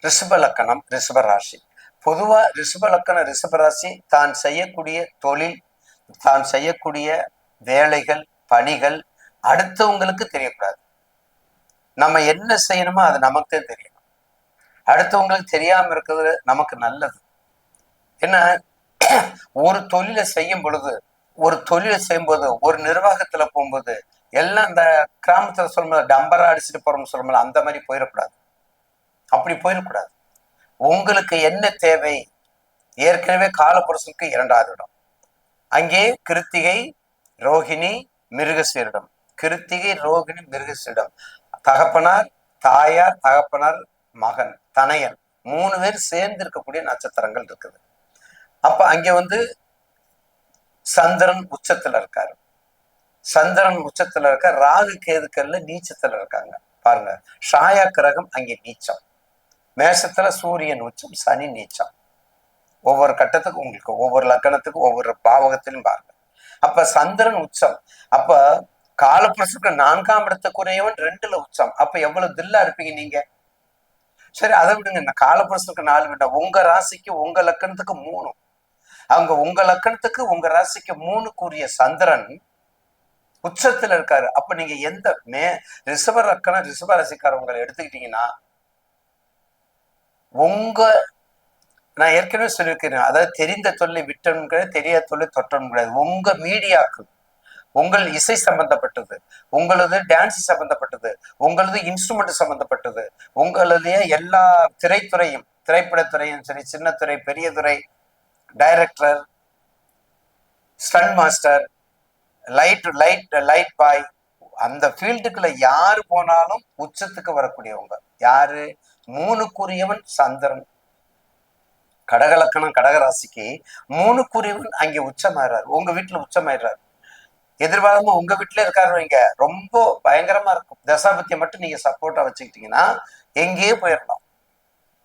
ரிஷப லக்கணம், ரிஷப ராசி. பொதுவா ரிஷப லக்கணம், ரிஷப ராசி தான் செய்யக்கூடிய தொழில், தான் செய்யக்கூடிய வேலைகள், பணிகள் அடுத்தவங்களுக்கு தெரியக்கூடாது. நம்ம என்ன செய்யணுமோ அது நமக்கு தெரியணும். அடுத்தவங்களுக்கு தெரியாம இருக்கிறது நமக்கு நல்லது. ஏன்னா ஒரு தொழிலை செய்யும் பொழுது, ஒரு நிர்வாகத்துல போகும்போது எல்லாம் இந்த கிராமத்துல சொல்லும்போது டம்பரா அடிச்சுட்டு போறோம்னு சொல்லும்போது அந்த மாதிரி போயிடக்கூடாது. அப்படி போயிடக்கூடாது. உங்களுக்கு என்ன தேவை? ஏற்கனவே காலபுருஷனுக்கு 2வது இடம். அங்கே கிருத்திகை, ரோகிணி, மிருகசீரிடம். கிருத்திகை, ரோகிணி, மிருகசீரிடம். தகப்பனார், தாயார், தகப்பனார், மகன், தனையன் 3 பேர் சேர்ந்து இருக்கக்கூடிய நட்சத்திரங்கள் இருக்குது. அப்ப அங்க சந்திரன் உச்சத்துல இருக்காரு. சந்திரன் உச்சத்துல இருக்க, ராகு கேதுக்கள்ல நீச்சத்துல இருக்காங்க. பாருங்க, ஷாயா கிரகம் அங்கே நீச்சம். மேஷத்துல சூரியன் உச்சம், சனி நீச்சம். ஒவ்வொரு கட்டத்துக்கும் உங்களுக்கு ஒவ்வொரு லக்கணத்துக்கும் ஒவ்வொரு பாவகத்திலும் பாருங்க. அப்ப சந்திரன் உச்சம். அப்ப காலப்புருஷனுக்கு 4ஆம் இடத்துக்குரியவன் 2ல உச்சம். அப்ப எவ்வளவு தில்லா இருப்பீங்க நீங்க? சரி, அதை விடுங்க. காலப்புருஷனுக்கு 4 வேண்டாம். உங்க ராசிக்கு உங்க லக்கணத்துக்கு 3. அங்க உங்க லக்கணத்துக்கு உங்க ராசிக்கு 3க்குரிய சந்திரன் உச்சத்துல இருக்காரு. அப்ப நீங்க எந்த ரிஷப லக்கணம், ரிஷப ராசிக்காரவங்களை எடுத்துக்கிட்டீங்கன்னா, நான் ஏற்கனவே சொல்லியிருக்கிறேன், அதாவது தெரிந்த தொழிலை விட்டனும் கிடையாது, தெரியாத தொழிலை தொட்டனும் கிடையாது. உங்க மீடியாக்கள், உங்கள் இசை சம்பந்தப்பட்டது, உங்களது டான்ஸ் சம்பந்தப்பட்டது, உங்களது இன்ஸ்ட்ருமெண்ட் சம்பந்தப்பட்டது, உங்களுடைய எல்லா திரைத்துறையும், திரைப்படத்துறையும் சரி, சின்ன துறை, பெரிய துறை, director, stunt master, light boy, அந்த ஃபீல்டுக்குள்ள யாரு போனாலும் உச்சத்துக்கு வரக்கூடியவங்க யாரு? 3க்குரியவன் சந்திரன். கடகலக்கணம், கடகராசிக்கு 3க்குரியவன் அங்கே உச்சமாயிறாரு. உங்க வீட்டுல உச்சமாயிடுறாரு. எதிர்பாராம உங்க வீட்டுல இருக்காரு வைங்க, ரொம்ப பயங்கரமா இருக்கும். தசாபத்தியை மட்டும் நீங்க சப்போர்ட்டா வச்சுக்கிட்டீங்கன்னா எங்கேயே போயிடலாம்.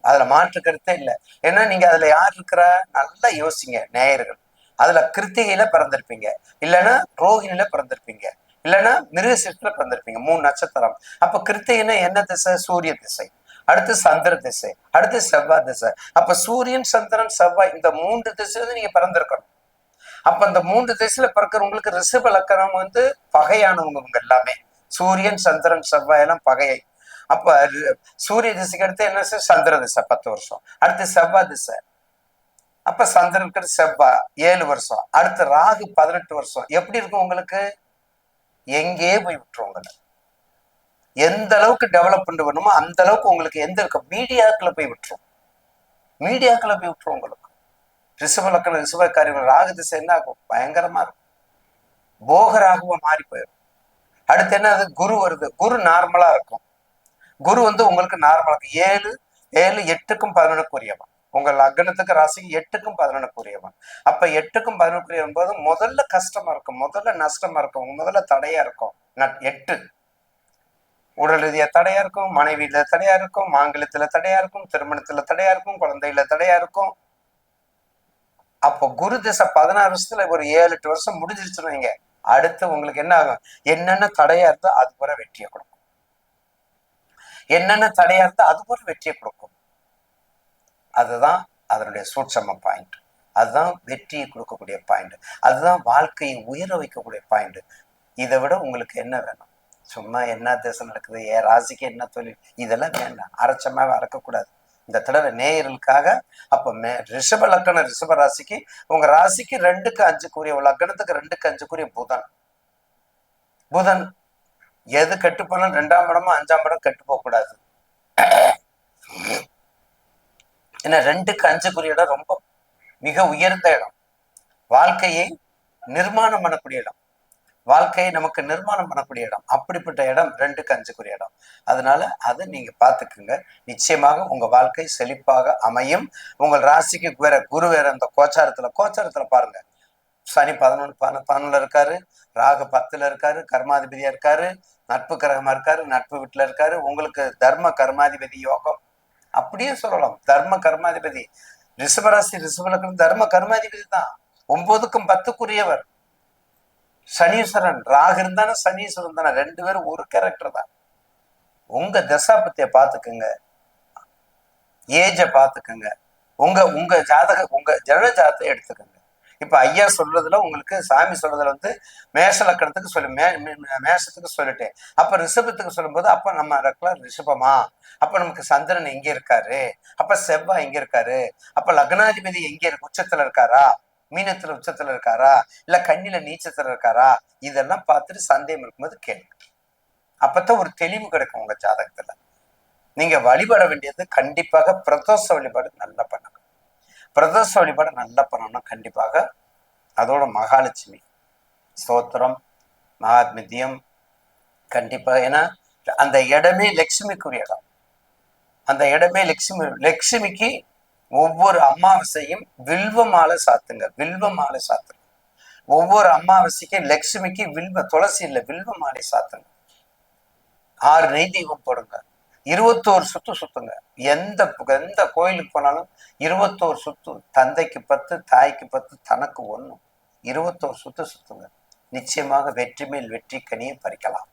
அதுல மாற்று கருத்தே இல்லை. ஏன்னா நீங்க அதுல யார் இருக்கிறா நல்லா யோசிங்க நேயர்கள். அதுல கிருத்திகையில பிறந்திருப்பீங்க, இல்லைன்னா ரோஹிணியில பிறந்திருப்பீங்க, இல்லைன்னா மிருகசீரிஷத்துல பிறந்திருப்பீங்க. 3 நட்சத்திரம். அப்ப கிருத்திகைன்னா என்ன திசை? சூரிய திசை. அடுத்து சந்திர திசை, அடுத்து செவ்வாய் திசை. அப்ப சூரியன், சந்திரன், செவ்வாய் இந்த 3 திசையில நீங்க பிறந்திருக்கணும். அப்ப அந்த 3 திசையில பிறக்கிறவங்களுக்கு ரிஷப லக்கணம் பகையானவங்க எல்லாமே. சூரியன், சந்திரன், செவ்வாய் எல்லாம் பகையை. அப்ப சூரிய திசைக்கு அடுத்து என்ன? சந்திர திசை 10 வருஷம். அடுத்து செவ்வாய் திசை. அப்ப சந்திரனுக்கு செவ்வாய் 7 வருஷம். அடுத்து ராகு 18 வருஷம். எப்படி இருக்கும் உங்களுக்கு? எங்கேயே போய் விட்டுரும் உங்களை. எந்த அளவுக்கு டெவலப் பண்ணுமோ அந்த அளவுக்கு உங்களுக்கு எந்த இருக்க மீடியாக்களை போய் விட்டுரும். மீடியாக்களை போய் விட்டுரும் உங்களுக்கு. ரிஷப லக்கணம், ரிஷபக்காரிகள் ராகு திசை என்ன ஆகும்? பயங்கரமா இருக்கும். போகராகுவா மாறி போயிடும். அடுத்து என்ன? அது குரு வருது. குரு நார்மலா இருக்கும். குரு உங்களுக்கு நார்மலா 7 8க்கும் 11க்குரியவன். உங்க லக்னத்துக்கு ராசிக்கு 8க்கும் 11க்குரியவன். அப்ப 8க்கும் 11க்குரியவன் போது முதல்ல கஷ்டமா இருக்கும், முதல்ல நஷ்டமா இருக்கும், முதல்ல தடையா இருக்கும். 8 உடல் ரீதியா தடையா இருக்கும், மனைவியில தடையா இருக்கும், மாங்கல்யத்துல தடையா இருக்கும், திருமணத்துல தடையா இருக்கும், குழந்தையில தடையா இருக்கும். அப்போ குரு திசை 16 வருஷத்துல ஒரு 7-8 வருஷம் முடிஞ்சிருச்சுன்னு வைங்க. அடுத்து உங்களுக்கு என்ன ஆகும்? என்னென்ன தடையா இருந்தா அது போல வெற்றியை கொடுக்கும். என்னென்ன தடையா இருந்தா அது போல வெற்றியை கொடுக்கும். அதுதான் அதனுடைய சூட்சம பாயிண்ட். அதுதான் வெற்றியை கொடுக்கக்கூடிய பாயிண்ட். அதுதான் வாழ்க்கையை உயர வைக்கக்கூடிய பாயிண்ட். இதை விட உங்களுக்கு என்ன வேணும்? சும்மா என்ன தேசம் நடக்குது, என் ராசிக்கு என்ன தொழில், இதெல்லாம் வேண்டாம். அரைச்சமாவே அறக்கக்கூடாது. இந்த தடவை நேயர்களுக்காக. அப்ப ரிஷப லக்கணம், ரிஷப ராசிக்கு உங்க ராசிக்கு 2க்கு 5க்குரிய, லக்கணத்துக்கு 2க்கு 5க்குரிய புதன். புதன் எது கெட்டு போனாலும் 2ஆம் இடமும் 5ஆம் இடம் கெட்டு போக கூடாது. ஏன்னா 2க்கு 5க்குரிய இடம் ரொம்ப மிக உயர்ந்த இடம். வாழ்க்கையை நிர்மாணம் பண்ணக்கூடிய இடம். வாழ்க்கையை நமக்கு நிர்மாணம் பண்ணக்கூடிய இடம். அப்படிப்பட்ட இடம் 2க்கு 5க்குரிய இடம். அதனால அதை நீங்க பார்த்துக்குங்க. நிச்சயமாக உங்க வாழ்க்கை செழிப்பாக அமையும். உங்கள் ராசிக்கு வேற குரு வேற அந்த கோச்சாரத்துல பாருங்க. சனி 11 இருக்காரு, ராகு 10ல இருக்காரு, கர்மாதிபதியா இருக்காரு, நட்பு கிரகமா இருக்காரு, நட்பு வீட்டுல இருக்காரு. உங்களுக்கு தர்ம கர்மாதிபதி யோகம் அப்படியே சொல்லலாம். தர்ம கர்மாதிபதி ரிஷபராசி, ரிஷபலக்கணம் தர்ம கர்மாதிபதி தான். 9க்கும் 10க்குரியவர் சனீஸ்வரன். ராகு இருந்தானே சனீஸ்வரன் தானே, 2 பேரும் ஒரு கேரக்டர் தான். உங்க தசாபத்திய பாத்துக்குங்க. ஏஜை பார்த்துக்கோங்க. உங்க உங்க உங்க ஜனன ஜாதகத்தை எடுத்துக்கோங்க. இப்ப ஐயா சொல்றதுல உங்களுக்கு சாமி சொல்றதுல வந்து மேஷ லக்கணத்துக்கு சொல்லு மேஷத்துக்கு சொல்லிட்டேன். அப்ப ரிஷபத்துக்கு சொல்லும்போது அப்ப நம்ம இருக்கலாம் ரிஷபமா, அப்ப நமக்கு சந்திரன் எங்க இருக்காரு, அப்ப செவ்வாய் எங்க இருக்காரு, அப்ப லக்னாதிபதி எங்க இருக்கு, உச்சத்துல இருக்காரா, மீனத்துல உச்சத்துல இருக்காரா, இல்ல கன்னில நீச்சத்துல இருக்காரா, இதெல்லாம் பார்த்துட்டு சந்தேகம் இருக்கும்போது கேளுங்க. அப்பதான் ஒரு தெளிவு கிடைக்கும் உங்க ஜாதகத்துல. நீங்க வழிபட வேண்டியது கண்டிப்பாக பிரதோஷ வழிபாடு நல்லா பண்ணணும். பிரதோஷ வழிபாடு நல்லா பண்ணணும்னா கண்டிப்பாக அதோட மகாலட்சுமி ஸ்தோத்திரம், மகாத்மியம் கண்டிப்பாக. ஏன்னா அந்த இடமே லட்சுமிக்குரிய இடம். அந்த இடமே லட்சுமிக்கு ஒவ்வொரு அமாவாசையும் வில்வ மாலை சாத்துங்க, வில்வ மாலை சாத்துங்க. ஒவ்வொரு அமாவாசைக்கும் லட்சுமிக்கு துளசி இல்ல வில்வ மாலை சாத்துங்க. 6 நெய் தீபம் போடுங்க. 21 சுத்து சுத்துங்க. எந்த எந்த கோயிலுக்கு போனாலும் 21 சுத்து. தந்தைக்கு 10, தாய்க்கு 10, தனக்கு 1. 21 சுத்து சுத்துங்க. நிச்சயமாக வெற்றி மேல் வெற்றி கனியை பறிக்கலாம்.